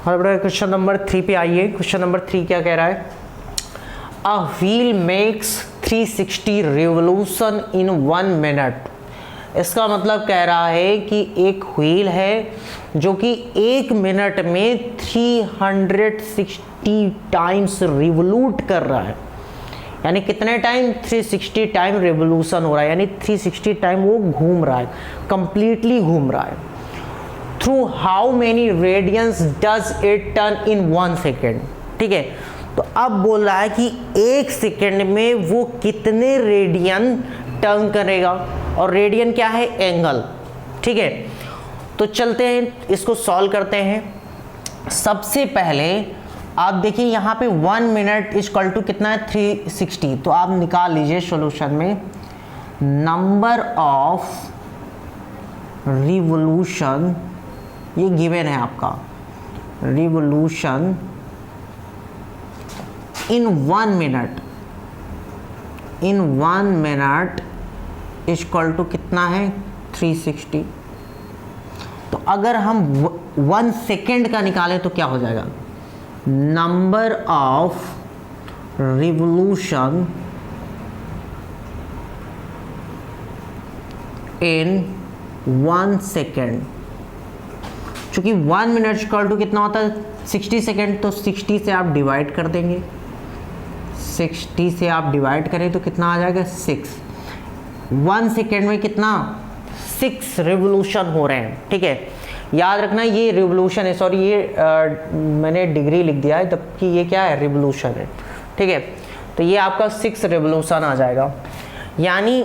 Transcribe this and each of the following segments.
और बड़ा question number 3 पे आइए। क्वेश्चन नंबर 3 क्या कह रहा है? A wheel makes 360 revolution in 1 minute. इसका मतलब कह रहा है कि एक व्हील है जो कि 1 मिनट में 360 टाइम्स रिवोल्यूट कर रहा है। यानी कितने टाइम? 360 टाइम रिवोल्यूशन हो रहा है, यानी 360 टाइम वो घूम रहा है, कंप्लीटली घूम रहा है। Through how many radians does it turn in 1 second. ठीक है, तो अब बोल रहा है कि 1 सेकेंड में वो कितने रेडियन टर्न करेगा, और रेडियन क्या है? एंगल। ठीक है, तो चलते हैं इसको सॉल्व करते हैं। सबसे पहले आप देखिए यहाँ पे 1 मिनट इक्वल टू कितना है? 360। तो आप निकाल लीजिए सॉल्यूशन में नंबर ऑफ रिवोल्यूशन, ये गिवन है आपका, revolution in 1 minute, in 1 minute equal to कितना है? 360। तो अगर हम 1 सेकेंड का निकालें तो क्या हो जाएगा? Number of revolution in 1 second. चूंकि 1 मिनट इक्वल टू कितना होता है? 60 सेकेंड। तो 60 से आप डिवाइड कर देंगे, 60 से आप डिवाइड करें तो कितना आ जाएगा? 6। 1 सेकेंड में कितना? 6 रिवोल्यूशन हो रहे हैं। ठीक है, याद रखना ये रिवोल्यूशन है, सॉरी ये मैंने डिग्री लिख दिया है, जबकि ये क्या है? रिवोल्यूशन है। ठीक है, तो ये आपका 6 रिवोल्यूशन आ जाएगा। यानी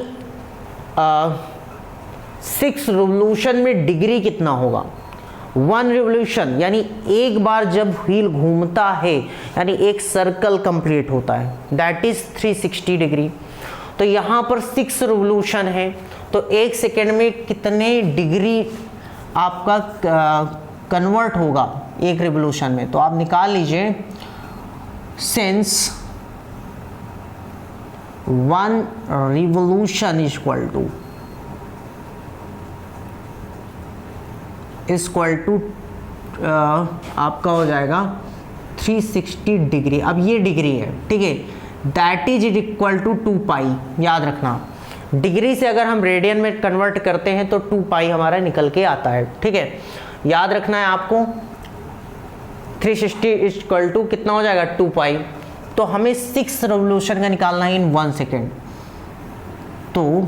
6 रिवोल्यूशन में डिग्री कितना होगा? 1 रिवोल्यूशन, यानी एक बार जब व्हील घूमता है, यानी एक सर्कल कंप्लीट होता है, दैट इज 360 डिग्री। तो यहाँ पर 6 रिवोल्यूशन है, तो 1 सेकेंड में कितने डिग्री आपका कन्वर्ट होगा 1 रिवोल्यूशन में? तो आप निकाल लीजिए। सिंस 1 रिवोल्यूशन इक्वल टू आपका हो जाएगा 360 डिग्री। अब ये डिग्री है, ठीक है, दैट इज इक्वल टू 2 पाई। याद रखना, डिग्री से अगर हम रेडियन में कन्वर्ट करते हैं तो 2 पाई हमारा निकल के आता है। ठीक है, याद रखना है आपको। 360 इक्वल टू कितना हो जाएगा? 2 पाई। तो हमें 6 रिवोल्यूशन का निकालना है इन 1 सेकेंड। तो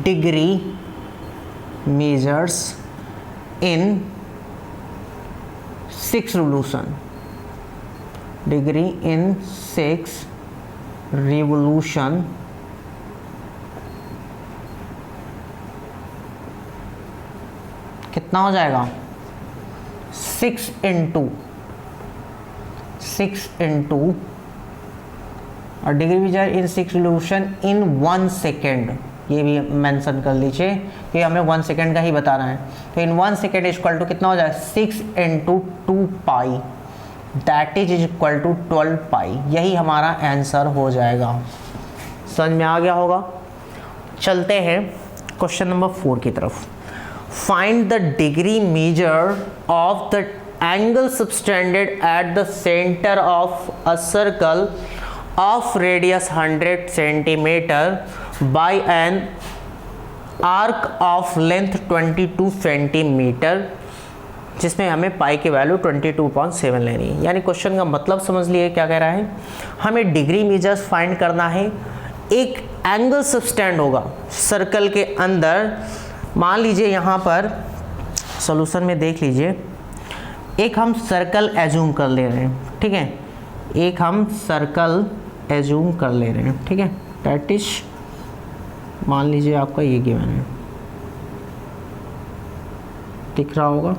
degree measures in 6 revolution, degree in 6 revolution कितना हो जाएगा? 6 इंटू और degree measure in 6 revolution in 1 second, ये भी मेंशन कर लीजिए कि हमें 1 सेकेंड का ही बताना है। तो इन 1 सेकेंड इक्वल टू कितना हो जाएगा? 6 into 2 pi, that is equal to 12 pi. यही हमारा आंसर हो जाएगा। समझ में आ गया होगा। चलते हैं क्वेश्चन नंबर 4 की तरफ। Find the degree measure of the angle subtended at the centre of a circle of radius 100 centimetre by an arc of length 22 centimetre, जिसमें हमें पाई की वैल्यू 22.7 लेनी है। यानी क्वेश्चन का मतलब समझ लिए क्या कह रहा है? हमें डिग्री मेजर्स फाइंड करना है। एक एंगल सबटेंड होगा सर्कल के अंदर। मान लीजिए यहाँ पर सॉल्यूशन में देख लीजिए, एक हम सर्कल एज्यूम कर ले रहे हैं। ठीक है, एक हम सर्कल एज्यूम कर ले रहे हैं। ठीक है, दैट इज मान लीजिए आपका ये गिवन है, दिख रहा होगा।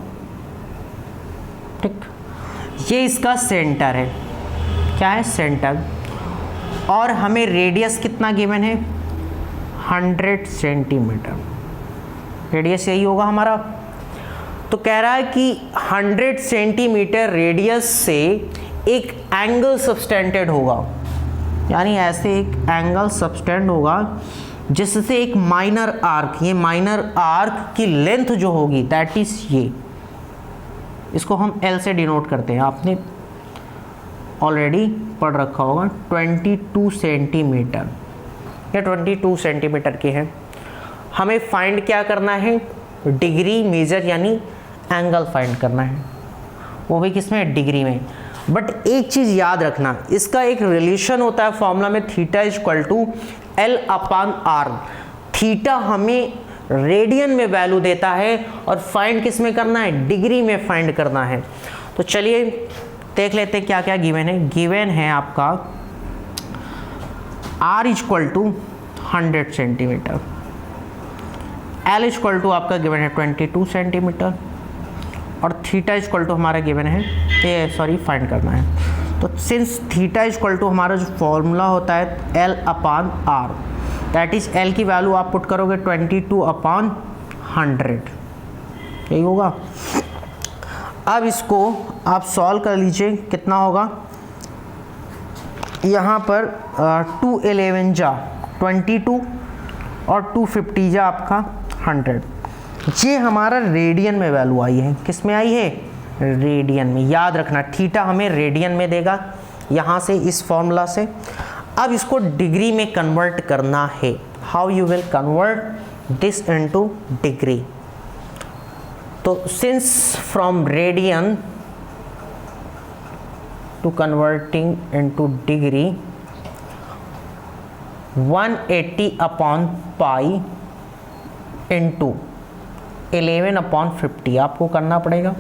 ठीक, ये इसका सेंटर है। क्या है? सेंटर। और हमें रेडियस कितना गिवन है? 100 सेंटीमीटर। रेडियस यही होगा हमारा। तो कह रहा है कि 100 सेंटीमीटर रेडियस से एक एंगल सबटेंडेड होगा, यानी ऐसे एक एंगल सबटेंड होगा जिससे एक माइनर आर्क, ये माइनर आर्क की लेंथ जो होगी दैट इज ये इसको हम L से डिनोट करते हैं, आपने ऑलरेडी पढ़ रखा होगा। 22 सेंटीमीटर, ये 22 सेंटीमीटर की है। हमें फाइंड क्या करना है, डिग्री मेजर यानी एंगल फाइंड करना है, वो भी किसमें, डिग्री में। बट एक चीज़ याद रखना, इसका एक रिलेशन होता है फॉर्मूला में, theta is equal to L upon R। Theta हमें रेडियन में वैल्यू देता है और फाइंड किस में करना है, डिग्री में फाइंड करना है। तो चलिए देख लेते हैं क्या क्या गिवन है। गिवन है आपका R is equal to 100 centimetre, L is equal to आपका गिवन है 22 सेंटीमीटर, और थीटा इज इक्वल टू हमारा गिवन है, ये सॉरी फाइंड करना है। तो since theta is equal to हमारा जो फॉर्मूला होता है L upon R, that is L की वैल्यू आप पुट करोगे 22 अपान 100, यही होगा। अब इसको आप सॉल्व कर लीजिए, कितना होगा, यहाँ पर 211 जा 22 और 250 जा आपका 100। ये हमारा रेडियन में वैल्यू आई है, किस में आई है, रेडियन में। याद रखना थीटा हमें रेडियन में देगा यहाँ से, इस फॉर्मूला से। अब इसको डिग्री में कन्वर्ट करना है। How you will convert this into degree. तो since from radian to converting into degree, 180 upon pi into 11 upon 50 आपको करना पड़ेगा।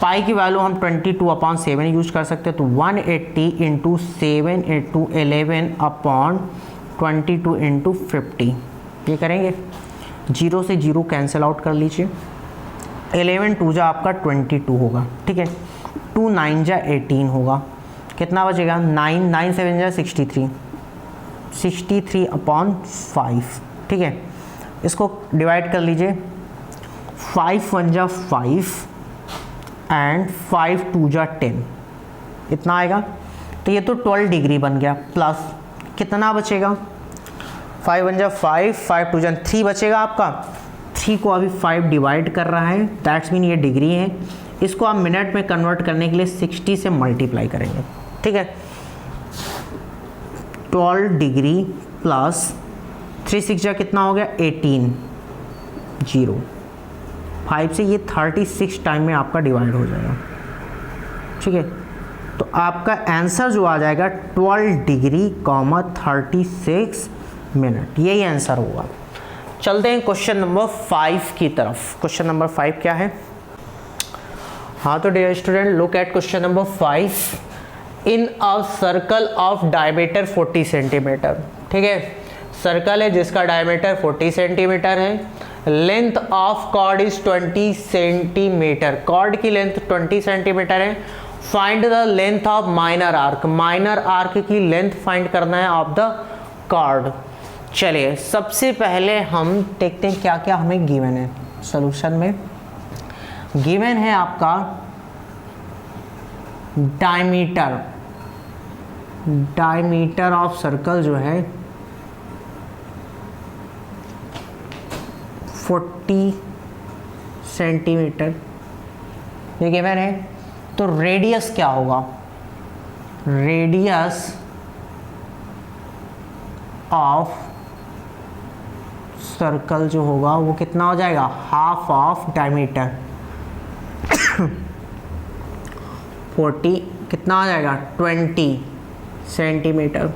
पाई की वैल्यू हम 22 अपॉन 7 यूज कर सकते हैं, तो 180 इंटू 7 इंटू 11 अपॉन 22 इंटू 50, ये करेंगे। 0 से 0 कैंसिल आउट कर लीजिए। 11 2 जा आपका 22 होगा, ठीक है। 2 9 जा 18 होगा, कितना बचेगा, 9 9 7 जा 63 अपॉन 5, ठीक है। इसको डिवाइड कर लीजिए, 5 1 जा 5 एंड 5 2 जा 10, इतना आएगा। तो ये तो 12 डिग्री बन गया। प्लस कितना बचेगा, 5 1 जा 5, 5 2 जा 3 बचेगा आपका। 3 को अभी 5 डिवाइड कर रहा है, दैट्स मीन ये डिग्री है। इसको आप मिनट में कन्वर्ट करने के लिए 60 से मल्टीप्लाई करेंगे, ठीक है। 12 डिग्री प्लस 3 6 जा कितना हो गया, 18, 0, 5 से ये 36 टाइम में आपका डिवाइड हो जाएगा, ठीक है। तो आपका आंसर जो आ जाएगा 12 डिग्री 36 मिनट, यही आंसर होगा। चलते हैं क्वेश्चन नंबर 5 की तरफ। क्वेश्चन नंबर 5 क्या है, हाँ तो dear student look at question number 5। In a circle of diameter 40 centimetre, ठीक है। सर्कल है जिसका डायमीटर 40 सेंटीमीटर है। Length of chord is 20 centimetre, chord की लेंथ 20 सेंटीमीटर है। Find the length of minor arc, minor arc की length find करना है ऑफ द कॉर्ड। चलिए सबसे पहले हम देखते हैं क्या क्या हमें गिवन है सॉल्यूशन में। गिवन है आपका डायमीटर, डायमीटर ऑफ सर्कल जो है 40 सेंटीमीटर, ये गिवन है। तो रेडियस क्या होगा, रेडियस ऑफ सर्कल जो होगा वो कितना हो जाएगा, हाफ ऑफ डायमीटर 40 कितना हो जाएगा 20 सेंटीमीटर,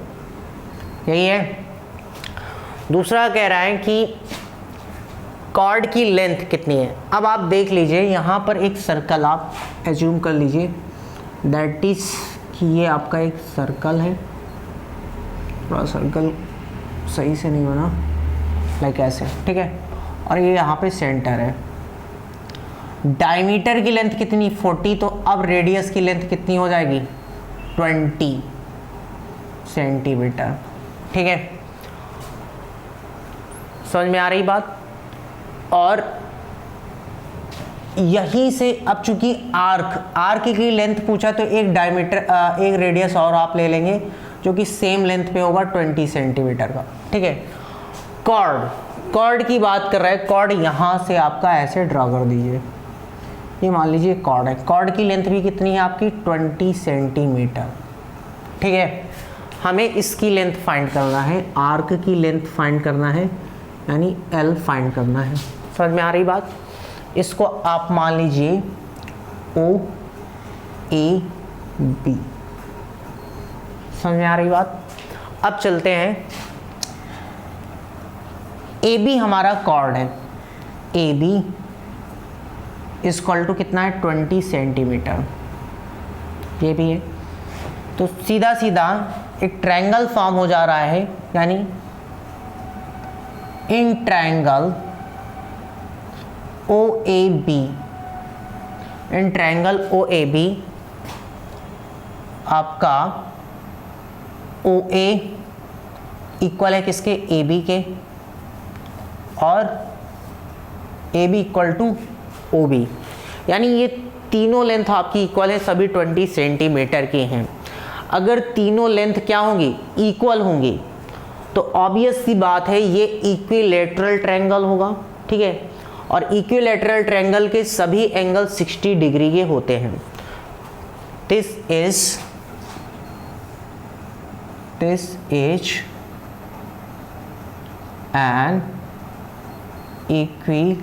यही है। दूसरा कह रहा है कि कॉर्ड की लेंथ कितनी है। अब आप देख लीजिए यहाँ पर एक सर्कल आप एज्यूम कर लीजिए, दैट इज कि ये आपका एक सर्कल है, थोड़ा सर्कल सही से नहीं बना, लाइक ऐसे, ठीक है। और ये यहाँ पे सेंटर है। डायमीटर की लेंथ कितनी 40, तो अब रेडियस की लेंथ कितनी हो जाएगी 20 सेंटीमीटर, ठीक है। समझ में आ रही बात। और यहीं से अब चूंकि आर्क की लेंथ पूछा तो एक डायमीटर एक रेडियस और आप ले लेंगे जो कि सेम लेंथ पे होगा 20 सेंटीमीटर का, ठीक है। कॉर्ड की बात कर रहे हैं, कॉर्ड यहाँ से आपका ऐसे ड्रा कर दीजिए, ये मान लीजिए कॉर्ड है, कॉर्ड की लेंथ भी कितनी है आपकी 20 सेंटीमीटर। ठीक है, हमें इसकी लेंथ फाइंड करना है, आर्क की लेंथ फाइंड करना है, यानी L फाइंड करना है। समझ में आ रही बात? इसको आप मान लीजिए OAB। समझ में आ रही बात? अब चलते हैं, AB हमारा कॉर्ड है, AB इक्वल टू कितना है 20 सेंटीमीटर, ये भी है। तो सीधा सीधा एक ट्रायंगल फॉर्म हो जा रहा है, यानी in triangle OAB, in triangle OAB आपका OA इक्वल है किसके, AB के, और AB इक्वल टू OB, यानी ये तीनों लेंथ आपकी इक्वल है, सभी 20 सेंटीमीटर की हैं। अगर तीनों लेंथ क्या होंगी, इक्वल होंगी, तो ऑब्वियस सी बात है ये इक्विलैटरल ट्रायंगल होगा। ठीक है, और इक्विलैटरल ट्रायंगल के सभी एंगल 60 डिग्री के होते हैं। This is an equilateral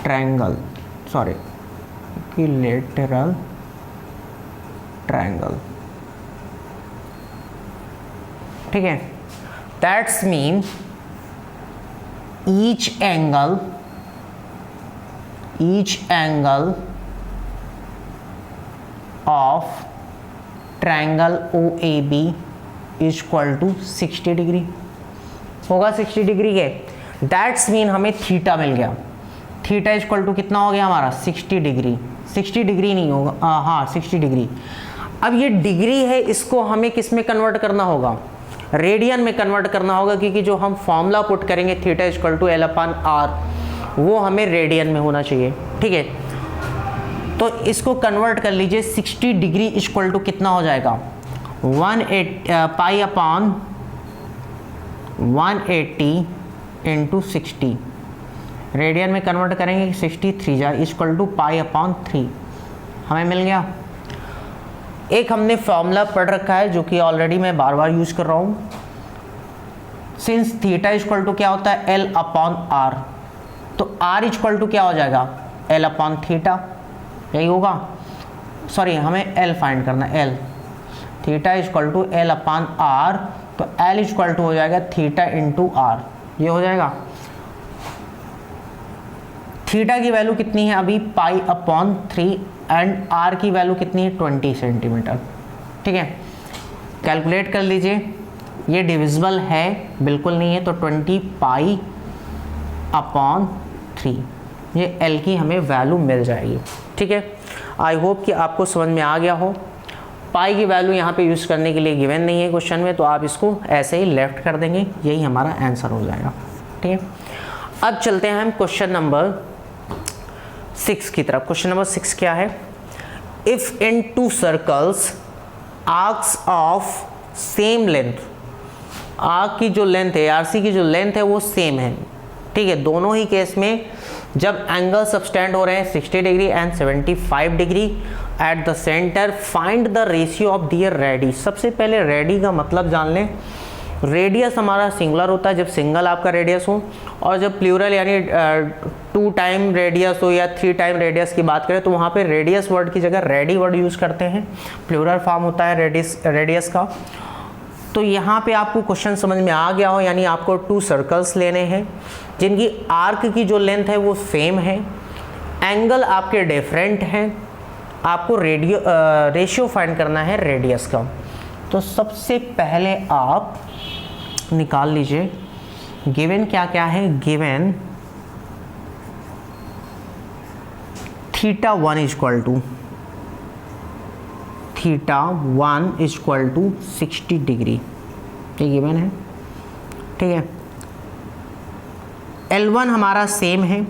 triangle, sorry equilateral triangle. ठीक है, that's mean each angle of triangle OAB is equal to 60 degree होगा, 60 डिग्री के। दैट्स मीन हमें थीटा मिल गया, थीटा इज इक्वल टू कितना हो गया हमारा 60 डिग्री, 60 डिग्री नहीं होगा, हाँ 60 डिग्री। अब ये डिग्री है, इसको हमें किस में कन्वर्ट करना होगा, रेडियन में कन्वर्ट करना होगा, क्योंकि जो हम फॉर्मूला पुट करेंगे theta is equal to L/R, वो हमें रेडियन में होना चाहिए। ठीक है, तो इसको कन्वर्ट कर लीजिए, 60 डिग्री इज इक्वल टू कितना हो जाएगा, 180 इंटू 60, रेडियन में कन्वर्ट करेंगे 63 जा इज इक्वल टू π/3, हमें मिल गया। एक हमने फॉर्मूला पढ़ रखा है जो कि ऑलरेडी मैं बार बार यूज कर रहा हूँ, since theta is equal to क्या होता है L/R, तो R इज इक्वल टू क्या हो जाएगा L/θ, यही होगा। सॉरी, हमें L फाइंड करना है, L, theta is equal to L/R, तो L इज इक्वल टू हो जाएगा थीटा इंटू R, ये हो जाएगा। थीटा की वैल्यू कितनी है अभी π/3 एंड R की वैल्यू कितनी है 20 सेंटीमीटर। ठीक है, कैलकुलेट कर लीजिए, ये डिविजिबल है बिल्कुल नहीं है, तो 20 π/3, ये L की हमें वैल्यू मिल जाएगी। ठीक है, आई होप कि आपको समझ में आ गया हो। पाई की वैल्यू यहाँ पे यूज़ करने के लिए गिवन नहीं है क्वेश्चन में, तो आप इसको ऐसे ही लेफ्ट कर देंगे, यही हमारा आंसर हो जाएगा। ठीक है, अब चलते हैं हम क्वेश्चन नंबर 6 की तरफ। क्वेश्चन नंबर 6 क्या है, if in 2 circles arcs of same length, arc की जो लेंथ है, आरसी की जो लेंथ है वो सेम है। ठीक है, दोनों ही केस में जब एंगल सबस्टेंड हो रहे हैं 60 degree and 75 degree at the centre, find the ratio of their radius. सबसे पहले रेडी का मतलब जान लें। रेडियस हमारा सिंगुलर होता है जब सिंगल आपका रेडियस हो, और जब प्लूरल यानी 2 टाइम रेडियस हो या 3 टाइम रेडियस की बात करें तो वहाँ पे रेडियस वर्ड की जगह रेडी वर्ड यूज़ करते हैं, प्लूरल फॉर्म होता है रेडियस का। तो यहाँ पे आपको क्वेश्चन समझ में आ गया हो, यानी आपको 2 सर्कल्स लेने हैं जिनकी आर्क की जो लेंथ है वो सेम है, एंगल आपके डिफरेंट हैं, आपको रेशियो फाइंड करना है रेडियस का। तो सबसे पहले आप निकाल लीजिए गिवन क्या क्या है। Given θ1 is equal to θ1 is equal to 60 degree, ये गिवन है। ठीक है, L1 हमारा सेम है,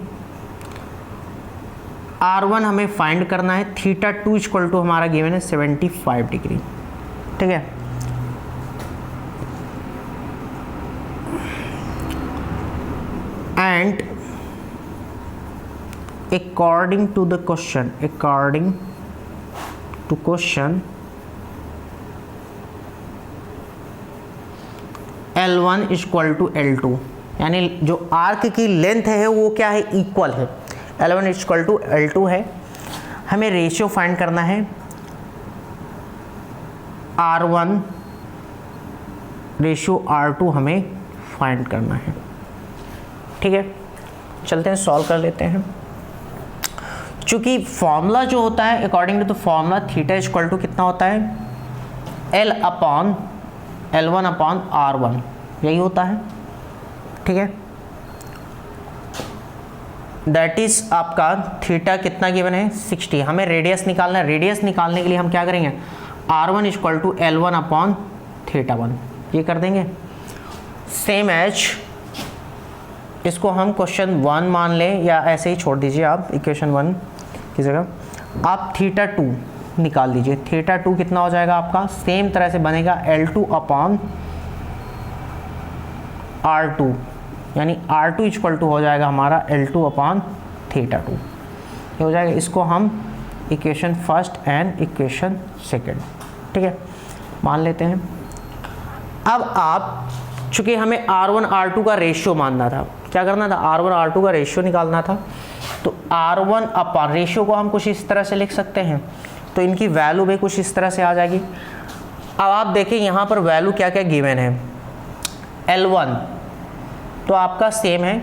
R1 हमें फाइंड करना है, θ2 इज इक्वल टू हमारा गिवन है 75 डिग्री। ठीक है, and according to question L1 equal to L2, यानी जो आर्क की लेंथ है वो क्या है, इक्वल है, L1 इक्वल टू L2 है। हमें रेशियो फाइंड करना है R1 रेशियो R2 हमें फाइंड करना है। ठीक है, चलते हैं सॉल्व कर लेते हैं। चूंकि फॉर्मूला जो होता है according to the formula theta equal to कितना होता है, L1 अपॉन R1, यही होता है। ठीक है, दैट इज आपका थीटा कितना गिवन है 60। हमें रेडियस निकालना है, रेडियस निकालने के लिए हम क्या करेंगे, R1 equal to L1 upon theta 1, ये कर देंगे। सेम एज इसको हम क्वेश्चन 1 मान लें या ऐसे ही छोड़ दीजिए आप, इक्वेशन 1 की जगह आप थीटा 2 निकाल दीजिए। थीटा 2 कितना हो जाएगा आपका, सेम तरह से बनेगा L2 अपॉन R2, यानी R2 इक्वल टू हो जाएगा हमारा L2 अपॉन थीटा 2, ये हो जाएगा। इसको हम equation first and equation second, ठीक है, मान लेते हैं। अब आप चूंकि हमें R1 R2 का रेशियो मानना था, क्या करना था, R1 R2 का रेशियो निकालना था, तो R1 अपॉन रेशियो को हम कुछ इस तरह से लिख सकते हैं, तो इनकी वैल्यू भी कुछ इस तरह से आ जाएगी। अब आप देखें यहाँ पर वैल्यू क्या क्या गिवन है, L1 तो आपका सेम है,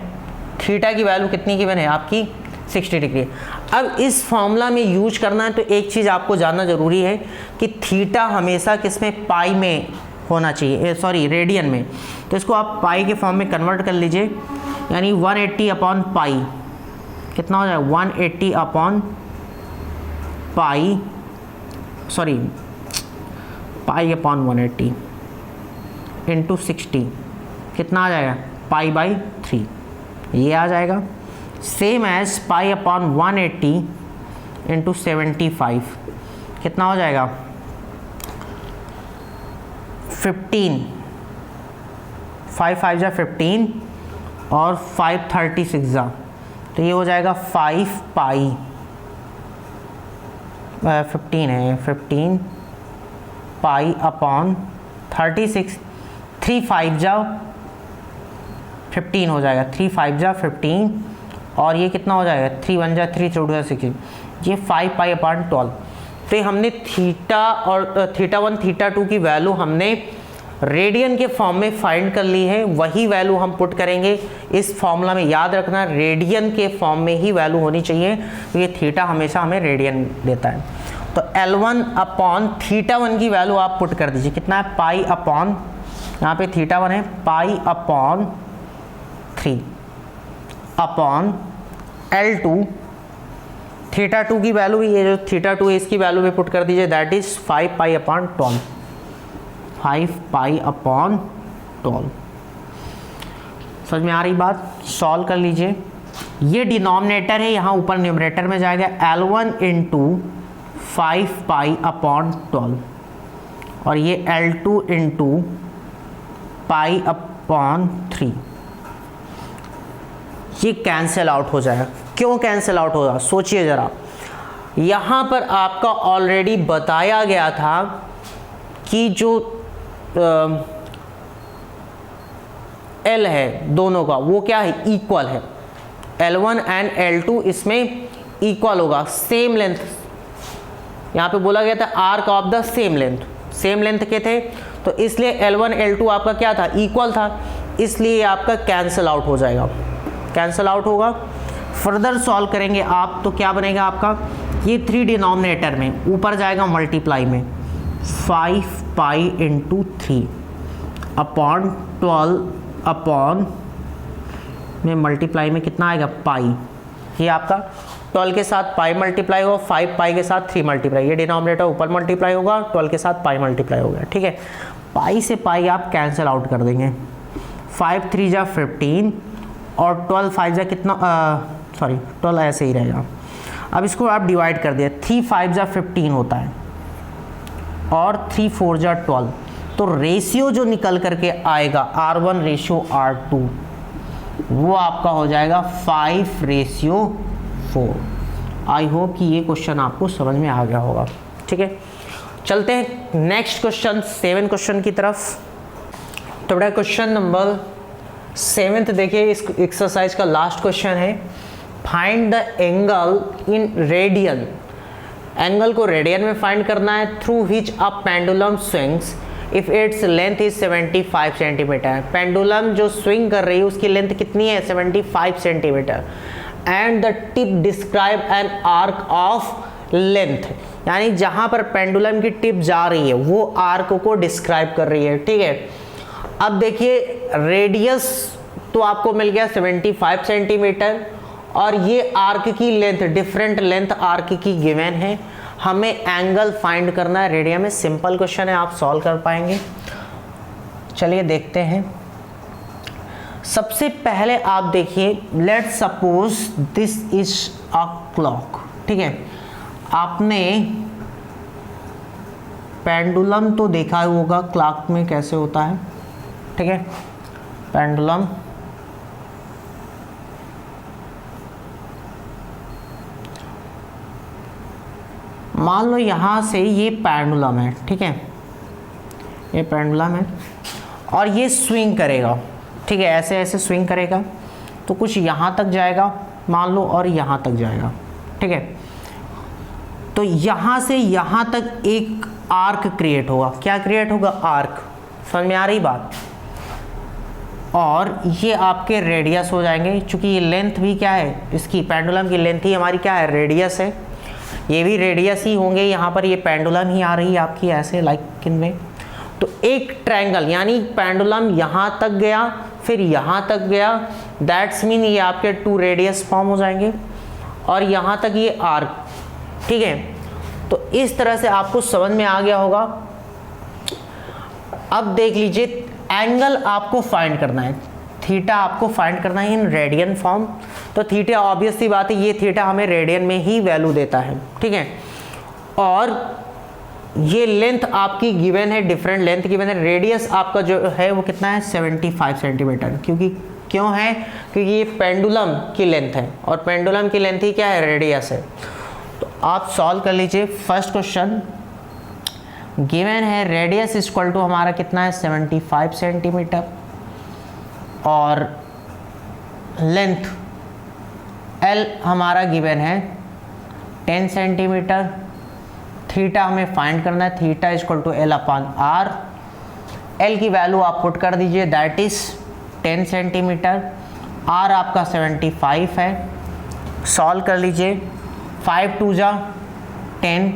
थीटा की वैल्यू कितनी गिवन है आपकी 60 डिग्री। अब इस फॉर्मूला में यूज करना है तो एक चीज़ आपको जानना जरूरी है कि थीटा हमेशा किस में, पाई में होना चाहिए, सॉरी रेडियन में। तो इसको आप पाई के फॉर्म में कन्वर्ट कर लीजिए, यानी 180 अपॉन पाई कितना हो जाएगा, 180 अपॉन पाई, सॉरी पाई अपॉन 180 इंटू 60 कितना आ जाएगा, पाई बाई 3, ये आ जाएगा। Same as pi upon 180 into 75 कितना हो जाएगा, 15, 5 5 जा 15 और 5 36 जा, तो ये हो जाएगा 5 पाई 15 है, 15 पाई अपॉन 36, 3 5 जा 15 हो जाएगा, 3 5 जा 15 और ये कितना हो जाएगा, 3 1 जा 3 3 2 जा 6, ये 5 पाई अपॉन 12। तो ये हमने थीटा और थीटा 1 थीटा 2 की वैल्यू हमने रेडियन के फॉर्म में फाइंड कर ली है, वही वैल्यू हम पुट करेंगे इस फॉर्मूला में। याद रखना रेडियन के फॉर्म में ही वैल्यू होनी चाहिए, तो ये थीटा हमेशा हमें रेडियन देता है। तो L1 अपॉन थीटा 1 की वैल्यू आप पुट कर दीजिए, कितना है, पाई अपॉन, यहाँ पे थीटा 1 है, pi upon 3 upon L2 theta 2 की वैल्यू भी, ये जो थीटा 2 है इसकी वैल्यू भी पुट कर दीजिए, that is 5 pi upon 12, 5 pi upon 12। समझ में आ रही बात, सॉल्व कर लीजिए। ये डिनोमिनेटर है, यहाँ ऊपर न्यूमरेटर में जाएगा L1 इंटू 5 पाई अपॉन 12 और ये L2 इंटू पाई अपॉन 3, ये कैंसिल आउट हो जाएगा। क्यों कैंसिल आउट होगा, सोचिए जरा। यहाँ पर आपका ऑलरेडी बताया गया था कि जो L है दोनों का वो क्या है, इक्वल है, L1 एंड L2 इसमें इक्वल होगा, सेम लेंथ। यहाँ पे बोला गया था arc of the same length के थे, तो इसलिए L1 L2 आपका क्या था, इक्वल था, इसलिए आपका कैंसिल आउट हो जाएगा, कैंसिल आउट होगा। फर्दर सॉल्व करेंगे आप तो क्या बनेगा आपका, ये 3 डिनोमिनेटर में ऊपर जाएगा मल्टीप्लाई में, 5 पाई इंटू 3 अपॉन 12 अपॉन में मल्टीप्लाई में कितना आएगा, पाई, ये आपका 12 के साथ पाई मल्टीप्लाई होगा, 5 पाई के साथ 3 मल्टीप्लाई, ये डिनोमिनेटर ऊपर मल्टीप्लाई होगा, 12 के साथ पाई मल्टीप्लाई होगा, ठीक है। पाई से पाई आप कैंसिल आउट कर देंगे, 5 3 जा 15 और 12 5 जा कितना, सॉरी 12 ऐसे ही रहेगा। अब इसको आप डिवाइड कर दिया, 3 5 जा 15 होता है और 3 4 जा 12, तो रेशियो जो निकल करके आएगा R1 रेशियो R2 वो आपका हो जाएगा 5 रेशियो 4। आई होप कि ये क्वेश्चन आपको समझ में आ गया होगा। ठीक है, चलते हैं नेक्स्ट क्वेश्चन 7 क्वेश्चन की तरफ। तो बेटा क्वेश्चन नंबर 7 देखिए, इस एक्सरसाइज का लास्ट क्वेश्चन है। Find the angle in radian. Angle को रेडियन में फाइंड करना है through which a pendulum swings if its length is 75 centimetre. Pendulum जो स्विंग कर रही है उसकी लेंथ कितनी है? 75 centimetre. And the tip describe an arc of length, यानी जहां पर पेंडुलम की टिप जा रही है वो आर्क को डिस्क्राइब कर रही है। ठीक है, अब देखिए रेडियस तो आपको मिल गया 75 सेंटीमीटर और ये आर्क की लेंथ, डिफरेंट लेंथ आर्क की गिवन है। हमें एंगल फाइंड करना है रेडियन में। सिंपल क्वेश्चन है, आप सॉल्व कर पाएंगे। चलिए देखते हैं। सबसे पहले आप देखिए, let's suppose this is a clock. ठीक है, आपने पेंडुलम तो देखा होगा क्लॉक में कैसे होता है। ठीक है, पेंडुलम मान लो यहाँ से ये पेंडुलम है। ठीक है, ये पेंडुलम है और ये स्विंग करेगा। ठीक है, ऐसे ऐसे स्विंग करेगा तो कुछ यहाँ तक जाएगा मान लो और यहाँ तक जाएगा। ठीक है, तो यहाँ से यहाँ तक एक आर्क क्रिएट होगा। क्या क्रिएट होगा? आर्क। समझ में आ रही बात? और ये आपके रेडियस हो जाएंगे, क्योंकि ये लेंथ भी क्या है इसकी, पेंडुलम की लेंथ ही हमारी क्या है? रेडियस है। ये भी रेडियस ही होंगे। यहाँ पर ये पेंडुलम ही आ रही है आपकी ऐसे लाइक इनमें। तो एक ट्रायंगल, यानी पेंडुलम यहाँ तक गया फिर यहाँ तक गया, दैट्स मीन ये आपके 2 रेडियस फॉर्म हो जाएंगे और यहाँ तक ये आर्क। ठीक है, तो इस तरह से आपको समझ में आ गया होगा। अब देख लीजिए, एंगल आपको फाइंड करना है, थीटा आपको फाइंड करना है इन रेडियन फॉर्म। तो थीटा ऑब्वियस सी बात है, ये थीटा हमें रेडियन में ही वैल्यू देता है। ठीक है, और ये लेंथ आपकी गिवन है, डिफरेंट लेंथ गिवन है। रेडियस आपका जो है वो कितना है? 75 सेंटीमीटर। क्योंकि क्यों है? क्योंकि ये पेंडुलम की लेंथ है और पेंडुलम की लेंथ ही क्या है? रेडियस है। तो आप सॉल्व कर लीजिए। फर्स्ट क्वेश्चन गिवन है, रेडियस इक्वल टू हमारा कितना है? 75 सेंटीमीटर और लेंथ L हमारा गिवन है 10 सेंटीमीटर। थीटा हमें फाइंड करना है, theta equal to L/R। L की वैल्यू आप पुट कर दीजिए, दैट इज 10 सेंटीमीटर। R आपका 75 है। सॉल्व कर लीजिए, 5 2 जा 10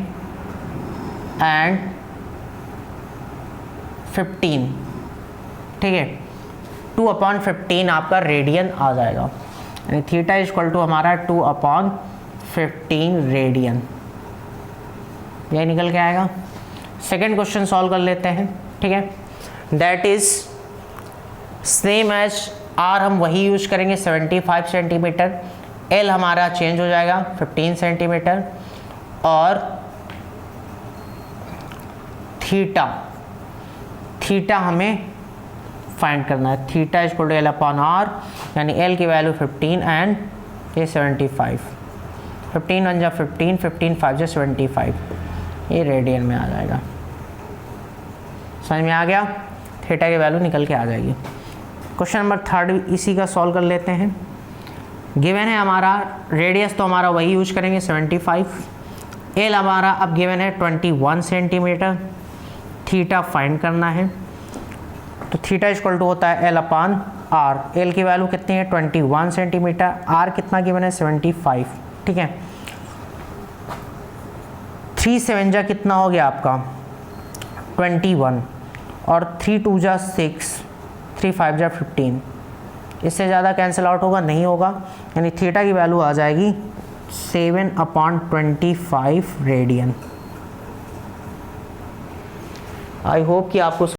एंड 15। ठीक है, 2/15 आपका रेडियन आ जाएगा, यानी थीटा इक्वल टू हमारा 2/15 रेडियन। यही निकल के आएगा। सेकेंड क्वेश्चन सॉल्व कर लेते हैं। ठीक है, that is same as R, हम वही यूज करेंगे 75 सेंटीमीटर। एल हमारा चेंज हो जाएगा 15 सेंटीमीटर और थीटा हमें फाइंड करना है। थीटा इक्वल टू L/R, यानी L की वैल्यू 15 एंड ये 75। 15 1 जा 15, 15 5 जा 75, ये रेडियन में आ जाएगा। समझ में आ गया? थीटा की वैल्यू निकल के आ जाएगी। क्वेश्चन नंबर 3 इसी का सॉल्व कर लेते हैं। गिवन है हमारा रेडियस तो हमारा वही यूज करेंगे 75। एल हमारा अब गिवन है 21 सेंटीमीटर। थीटा फाइंड करना है, तो थीटा इक्वल टू होता है L/R। एल की वैल्यू कितनी है? 21 सेंटीमीटर। आर कितना गिवन है? 75। ठीक है, 3 7 जा कितना हो गया आपका? 21 और 3 2 जा 6, 3 5 जा 15। इससे ज़्यादा कैंसिल आउट होगा? नहीं होगा, यानी थीटा की वैल्यू आ जाएगी 7/25 रेडियन। आई होप कि आपको